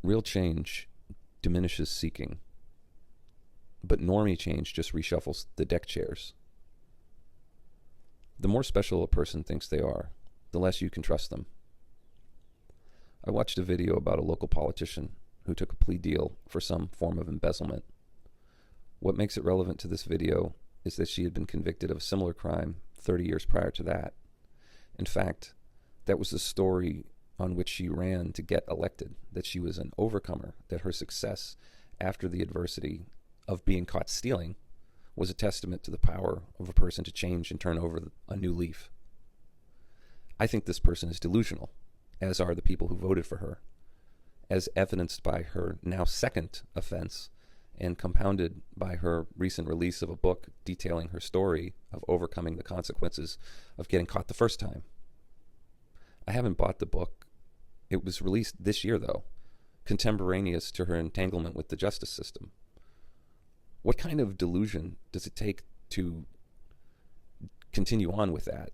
Real change diminishes seeking, but normie change just reshuffles the deck chairs. The more special a person thinks they are, the less you can trust them. I watched a video about a local politician who took a plea deal for some form of embezzlement. What makes it relevant to this video is that she had been convicted of a similar crime 30 years prior to that. In fact, that was the story on which she ran to get elected, that she was an overcomer, that her success after the adversity of being caught stealing was a testament to the power of a person to change and turn over a new leaf. I think this person is delusional, as are the people who voted for her, as evidenced by her now second offense and compounded by her recent release of a book detailing her story of overcoming the consequences of getting caught the first time. I haven't bought the book. It was released this year, though, contemporaneous to her entanglement with the justice system. What kind of delusion does it take to continue on with that?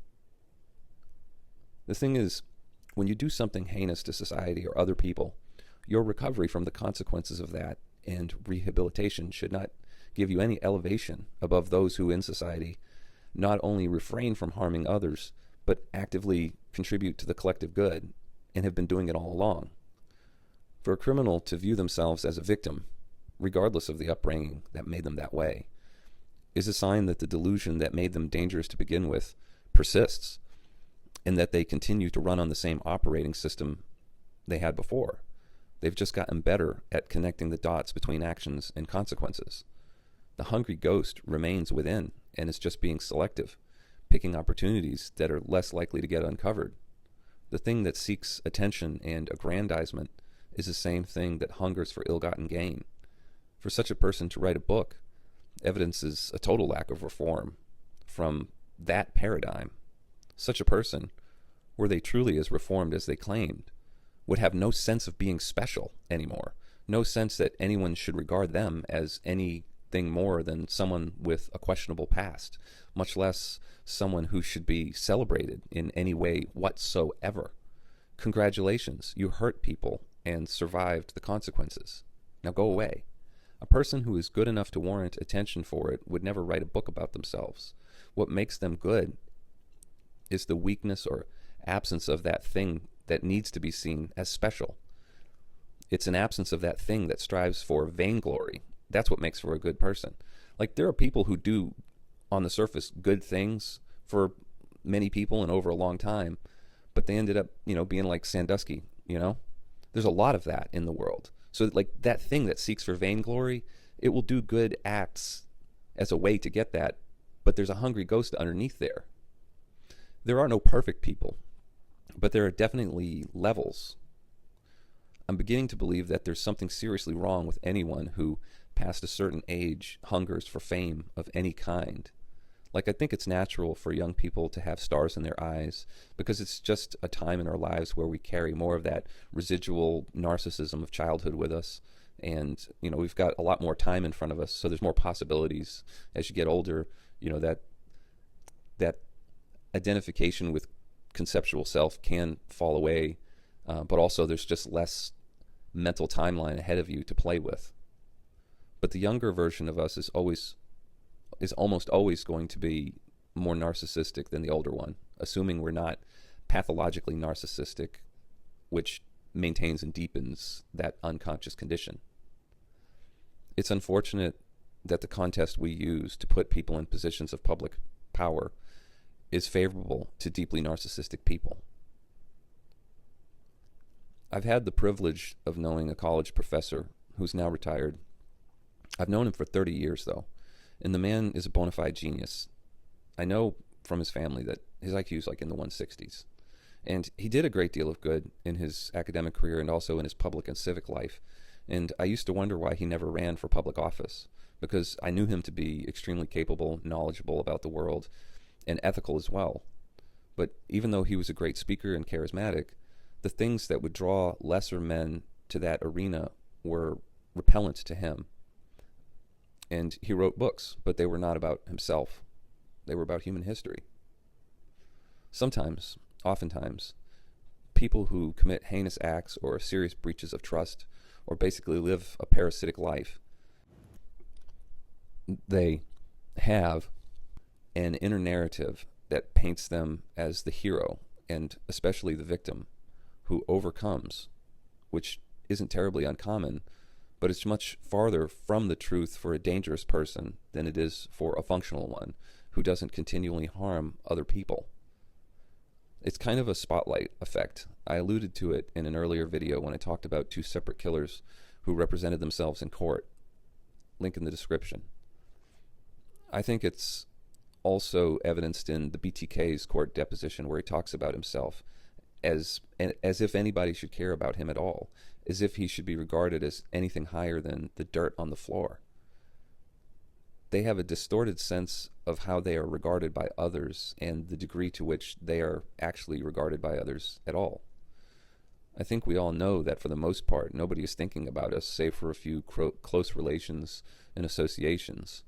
The thing is, when you do something heinous to society or other people, your recovery from the consequences of that and rehabilitation should not give you any elevation above those who in society not only refrain from harming others, but actively contribute to the collective good and have been doing it all along. For a criminal to view themselves as a victim, regardless of the upbringing that made them that way, is a sign that the delusion that made them dangerous to begin with persists, and that they continue to run on the same operating system they had before. They've just gotten better at connecting the dots between actions and consequences. The hungry ghost remains within and is just being selective, picking opportunities that are less likely to get uncovered. The thing that seeks attention and aggrandizement is the same thing that hungers for ill-gotten gain. For such a person to write a book evidences a total lack of reform from that paradigm. Such a person, were they truly as reformed as they claimed, would have no sense of being special anymore, no sense that anyone should regard them as anything more than someone with a questionable past, much less someone who should be celebrated in any way whatsoever. Congratulations, you hurt people and survived the consequences. Now go away. A person who is good enough to warrant attention for it would never write a book about themselves. What makes them good is the weakness or absence of that thing that needs to be seen as special. It's an absence of that thing that strives for vainglory. That's what makes for a good person. Like, there are people who do, on the surface, good things for many people and over a long time, but they ended up, being like Sandusky, There's a lot of that in the world. So, like, that thing that seeks for vainglory, it will do good acts as a way to get that, but there's a hungry ghost underneath there. There are no perfect people, but there are definitely levels. I'm beginning to believe that there's something seriously wrong with anyone who, past a certain age, hungers for fame of any kind. Like, I think it's natural for young people to have stars in their eyes because it's just a time in our lives where we carry more of that residual narcissism of childhood with us. And, we've got a lot more time in front of us, so there's more possibilities as you get older, that identification with conceptual self can fall away, but also there's just less mental timeline ahead of you to play with. But the younger version of us is almost always going to be more narcissistic than the older one, assuming we're not pathologically narcissistic, which maintains and deepens that unconscious condition. It's unfortunate that the contest we use to put people in positions of public power is favorable to deeply narcissistic people. I've had the privilege of knowing a college professor who's now retired. I've known him for 30 years, though, and the man is a bona fide genius. I know from his family that his IQ is like in the 160s. And he did a great deal of good in his academic career and also in his public and civic life. And I used to wonder why he never ran for public office, because I knew him to be extremely capable, knowledgeable about the world, and ethical as well. But even though he was a great speaker and charismatic, the things that would draw lesser men to that arena were repellent to him. And he wrote books, but they were not about himself. They were about human history. Oftentimes, people who commit heinous acts or serious breaches of trust or basically live a parasitic life. They have an inner narrative that paints them as the hero, and especially the victim, who overcomes, which isn't terribly uncommon, but it's much farther from the truth for a dangerous person than it is for a functional one who doesn't continually harm other people. It's kind of a spotlight effect. I alluded to it in an earlier video when I talked about two separate killers who represented themselves in court. Link in the description. I think it's also evidenced in the BTK's court deposition, where he talks about himself as if anybody should care about him at all, as if he should be regarded as anything higher than the dirt on the floor. They have a distorted sense of how they are regarded by others and the degree to which they are actually regarded by others at all. I think we all know that for the most part, nobody is thinking about us save for a few close relations and associations.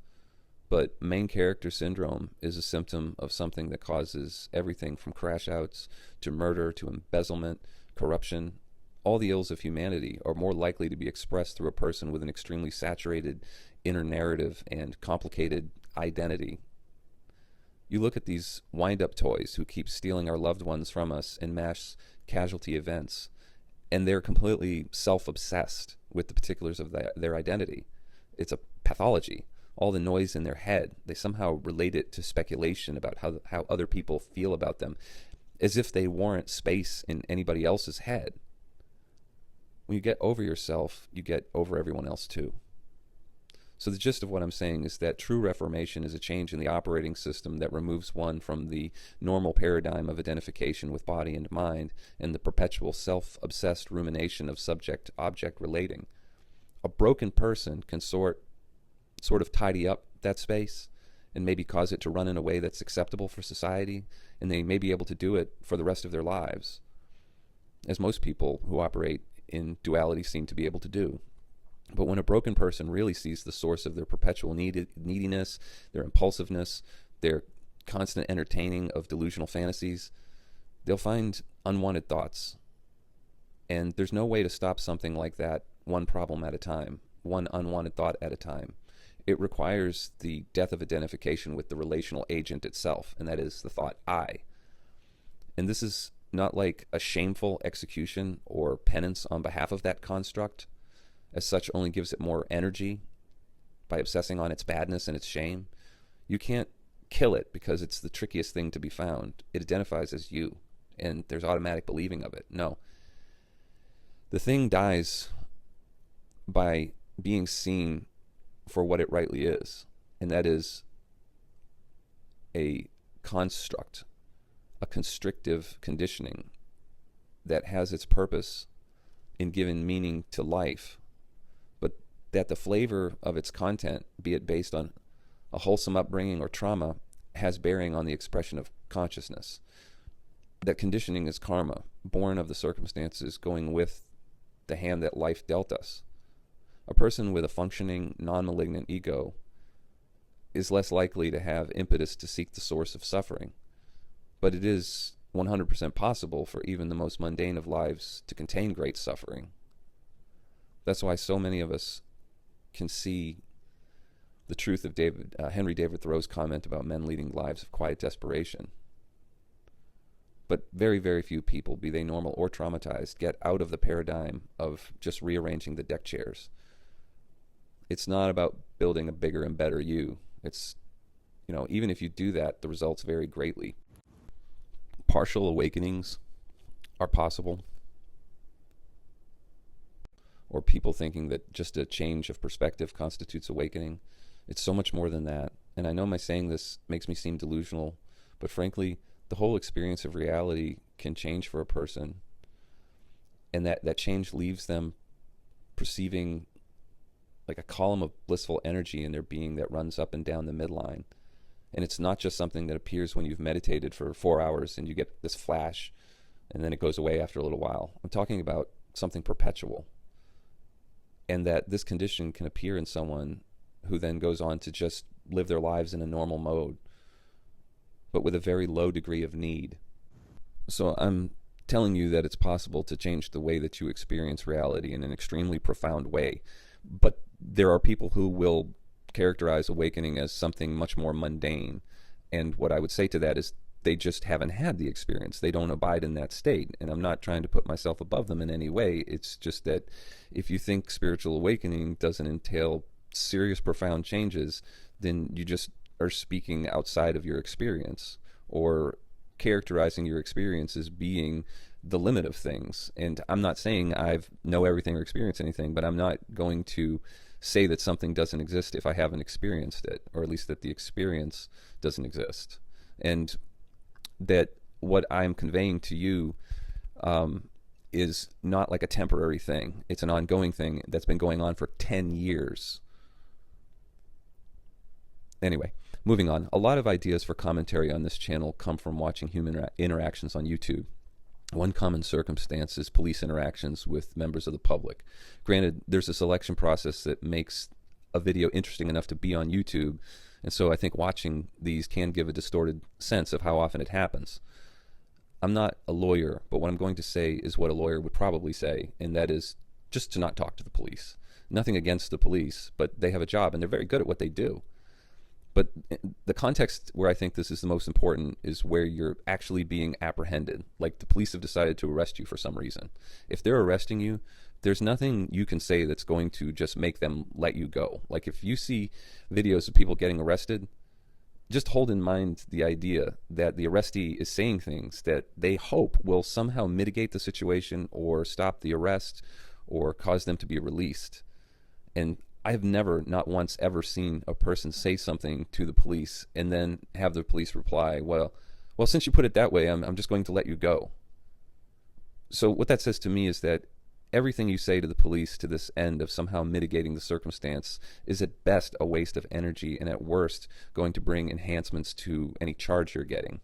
But main character syndrome is a symptom of something that causes everything from crash outs to murder to embezzlement, corruption. All the ills of humanity are more likely to be expressed through a person with an extremely saturated inner narrative and complicated identity. You look at these wind-up toys who keep stealing our loved ones from us in mass casualty events, and they're completely self-obsessed with the particulars of their identity. It's a pathology. All the noise in their head, they somehow relate it to speculation about how other people feel about them, as if they warrant space in anybody else's head. When you get over yourself, you get over everyone else too. So the gist of what I'm saying is that true reformation is a change in the operating system that removes one from the normal paradigm of identification with body and mind and the perpetual self-obsessed rumination of subject-object relating. A broken person can sort of tidy up that space and maybe cause it to run in a way that's acceptable for society, and they may be able to do it for the rest of their lives, as most people who operate in duality seem to be able to do. But when a broken person really sees the source of their perpetual neediness, their impulsiveness, their constant entertaining of delusional fantasies, they'll find unwanted thoughts. And there's no way to stop something like that one problem at a time, one unwanted thought at a time. It requires the death of identification with the relational agent itself, and that is the thought I. And this is not like a shameful execution or penance on behalf of that construct. As such, only gives it more energy by obsessing on its badness and its shame. You can't kill it because it's the trickiest thing to be found. It identifies as you, and there's automatic believing of it. No. The thing dies by being seen for what it rightly is, and that is a construct, a constrictive conditioning that has its purpose in giving meaning to life, but that the flavor of its content, be it based on a wholesome upbringing or trauma, has bearing on the expression of consciousness. That conditioning is karma, born of the circumstances going with the hand that life dealt us. A person with a functioning, non-malignant ego is less likely to have impetus to seek the source of suffering. But it is 100% possible for even the most mundane of lives to contain great suffering. That's why so many of us can see the truth of Henry David Thoreau's comment about men leading lives of quiet desperation. But very, very few people, be they normal or traumatized, get out of the paradigm of just rearranging the deck chairs. It's not about building a bigger and better you. It's, even if you do that, the results vary greatly. Partial awakenings are possible, or people thinking that just a change of perspective constitutes awakening. It's so much more than that. And I know my saying this makes me seem delusional, but frankly, the whole experience of reality can change for a person, and that change leaves them perceiving like a column of blissful energy in their being that runs up and down the midline. And it's not just something that appears when you've meditated for 4 hours and you get this flash and then it goes away after a little while. I'm talking about something perpetual. And that this condition can appear in someone who then goes on to just live their lives in a normal mode, but with a very low degree of need. So I'm telling you that it's possible to change the way that you experience reality in an extremely profound way. But there are people who will characterize awakening as something much more mundane. And what I would say to that is they just haven't had the experience. They don't abide in that state. And I'm not trying to put myself above them in any way. It's just that if you think spiritual awakening doesn't entail serious, profound changes, then you just are speaking outside of your experience, or characterizing your experience as being the limit of things. And I'm not saying I know everything or experience anything, but I'm not going to say that something doesn't exist if I haven't experienced it, or at least that the experience doesn't exist. And that what I'm conveying to you is not like a temporary thing. It's an ongoing thing that's been going on for 10 years. Anyway, moving on. A lot of ideas for commentary on this channel come from watching human interactions on YouTube. One common circumstance is police interactions with members of the public. Granted, there's a selection process that makes a video interesting enough to be on YouTube, and so I think watching these can give a distorted sense of how often it happens. I'm not a lawyer, but what I'm going to say is what a lawyer would probably say, and that is just to not talk to the police. Nothing against the police, but they have a job, and they're very good at what they do. But the context where I think this is the most important is where you're actually being apprehended. Like the police have decided to arrest you for some reason. If they're arresting you, there's nothing you can say that's going to just make them let you go. Like if you see videos of people getting arrested, just hold in mind the idea that the arrestee is saying things that they hope will somehow mitigate the situation or stop the arrest or cause them to be released. And I have never, not once, ever seen a person say something to the police and then have the police reply, well, since you put it that way, I'm just going to let you go. So what that says to me is that everything you say to the police to this end of somehow mitigating the circumstance is at best a waste of energy, and at worst going to bring enhancements to any charge you're getting.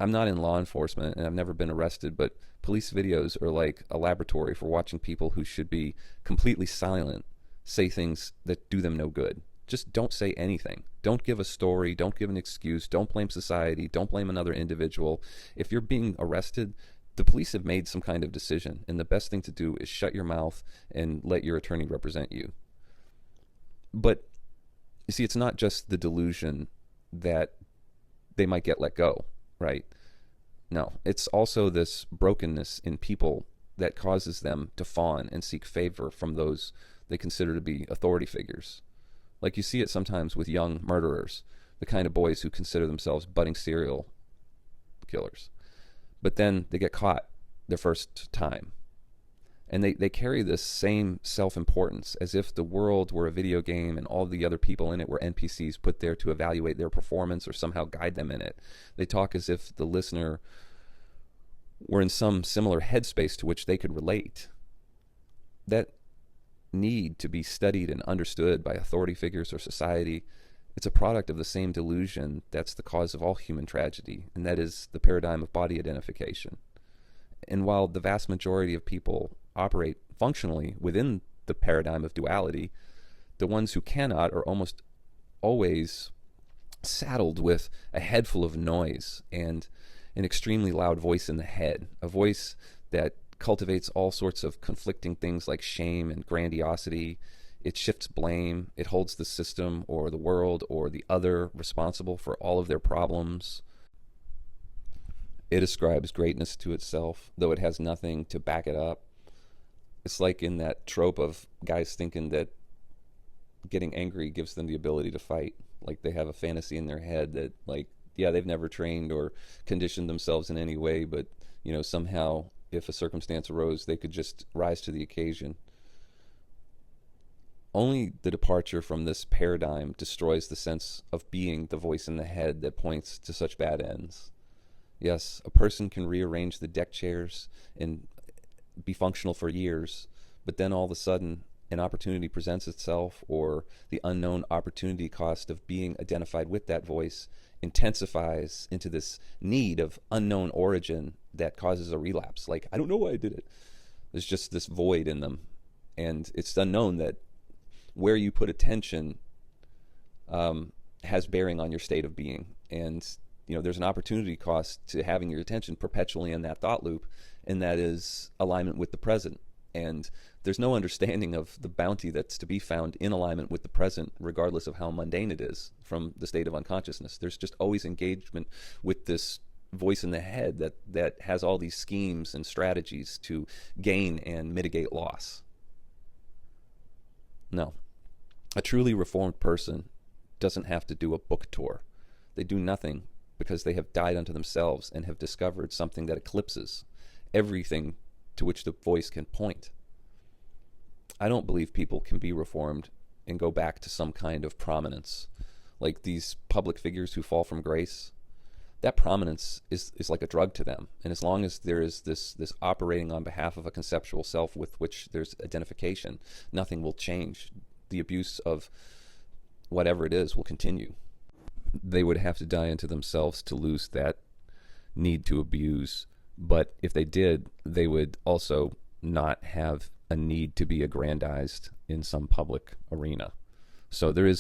I'm not in law enforcement and I've never been arrested, but police videos are like a laboratory for watching people who should be completely silent say things that do them no good. Just don't say anything. Don't give a story. Don't give an excuse. Don't blame society. Don't blame another individual. If you're being arrested, the police have made some kind of decision, and the best thing to do is shut your mouth and let your attorney represent you. But you see, it's not just the delusion that they might get let go, right? No, it's also this brokenness in people that causes them to fawn and seek favor from those they consider to be authority figures. Like you see it sometimes with young murderers, the kind of boys who consider themselves budding serial killers. But then they get caught their first time. And they carry this same self-importance as if the world were a video game and all the other people in it were NPCs put there to evaluate their performance or somehow guide them in it. They talk as if the listener were in some similar headspace to which they could relate. That need to be studied and understood by authority figures or society, it's a product of the same delusion that's the cause of all human tragedy, and that is the paradigm of body identification. And while the vast majority of people operate functionally within the paradigm of duality, the ones who cannot are almost always saddled with a head full of noise and an extremely loud voice in the head, a voice that cultivates all sorts of conflicting things like shame and grandiosity. It shifts blame. It holds the system or the world or the other responsible for all of their problems. It ascribes greatness to itself, though it has nothing to back it up. It's like in that trope of guys thinking that getting angry gives them the ability to fight. Like they have a fantasy in their head that, like, yeah, they've never trained or conditioned themselves in any way, but, you know, somehow if a circumstance arose, they could just rise to the occasion. Only the departure from this paradigm destroys the sense of being the voice in the head that points to such bad ends. Yes, a person can rearrange the deck chairs and be functional for years, but then all of a sudden an opportunity presents itself, or the unknown opportunity cost of being identified with that voice intensifies into this need of unknown origin that causes a relapse. Like, I don't know why I did it. There's just this void in them, and it's unknown that where you put attention has bearing on your state of being. And there's an opportunity cost to having your attention perpetually in that thought loop, and that is alignment with the present. And there's no understanding of the bounty that's to be found in alignment with the present, regardless of how mundane it is from the state of unconsciousness. There's just always engagement with this voice in the head that has all these schemes and strategies to gain and mitigate loss. No. A truly reformed person doesn't have to do a book tour. They do nothing because they have died unto themselves and have discovered something that eclipses everything to which the voice can point. I don't believe people can be reformed and go back to some kind of prominence. Like these public figures who fall from grace, that prominence is like a drug to them. And as long as there is this operating on behalf of a conceptual self with which there's identification, nothing will change. The abuse of whatever it is will continue. They would have to die into themselves to lose that need to abuse. But if they did, they would also not have a need to be aggrandized in some public arena. So there is